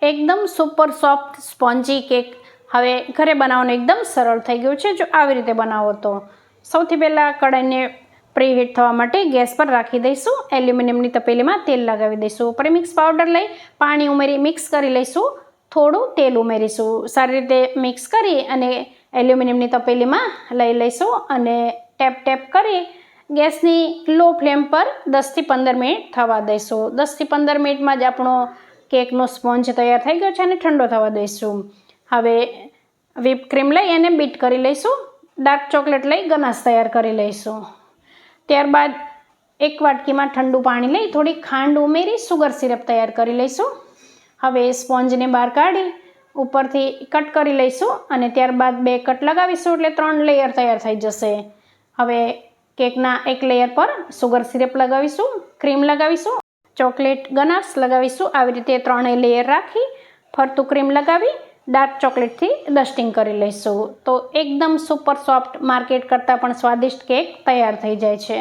એકદમ super soft spongy cake હવે ઘરે બનાવવાનું એકદમ સરળ થઈ ગયું છે જો આવી રીતે બનાવો તો. સૌથી પહેલાં કઢાઈને પ્રીહીટ થવા માટે ગેસ પર રાખી દઈશું. એલ્યુમિનિયમની તપેલીમાં તેલ લગાવી દઈશું. પ્રીમિક્સ પાવડર લઈ પાણી ઉમેરી મિક્સ કરી લઈશું. થોડું તેલ ઉમેરીશું. સારી રીતે મિક્સ કરી અને એલ્યુમિનિયમની તપેલીમાં લઈ લઈશું અને ટેપ કરી ગેસની લો ફ્લેમ પર 10થી 15 મિનિટ થવા દઈશું. 10થી 15 મિનિટમાં જ આપણો કેકનો સ્પોન્જ તૈયાર થઈ ગયો છે અને ઠંડો થવા દઈશું. હવે વ્હીપ ક્રીમ લઈ એને બીટ કરી લઈશું. ડાર્ક ચોકલેટ લઈ ગનાશ તૈયાર કરી લઈશું. ત્યારબાદ એક વાટકીમાં ઠંડુ પાણી લઈ થોડી ખાંડ ઉમેરી સુગર સિરપ તૈયાર કરી લઈશું. હવે સ્પોન્જને બહાર કાઢી ઉપરથી કટ કરી લઈશું અને ત્યારબાદ 2 કટ લગાવીશું એટલે 3 લેયર તૈયાર થઈ જશે. હવે કેકના એક લેયર પર સુગર સિરપ લગાવીશું, ક્રીમ લગાવીશું, ચોકલેટ ગનાશ લગાવીશું. આવી રીતે 3 લેયર રાખી ફરતું ક્રીમ લગાવી ડાર્ક ચોકલેટથી ડસ્ટિંગ કરી લઈશું. તો એકદમ સુપર સોફ્ટ માર્કેટ કરતાં પણ સ્વાદિષ્ટ કેક તૈયાર થઈ જાય છે.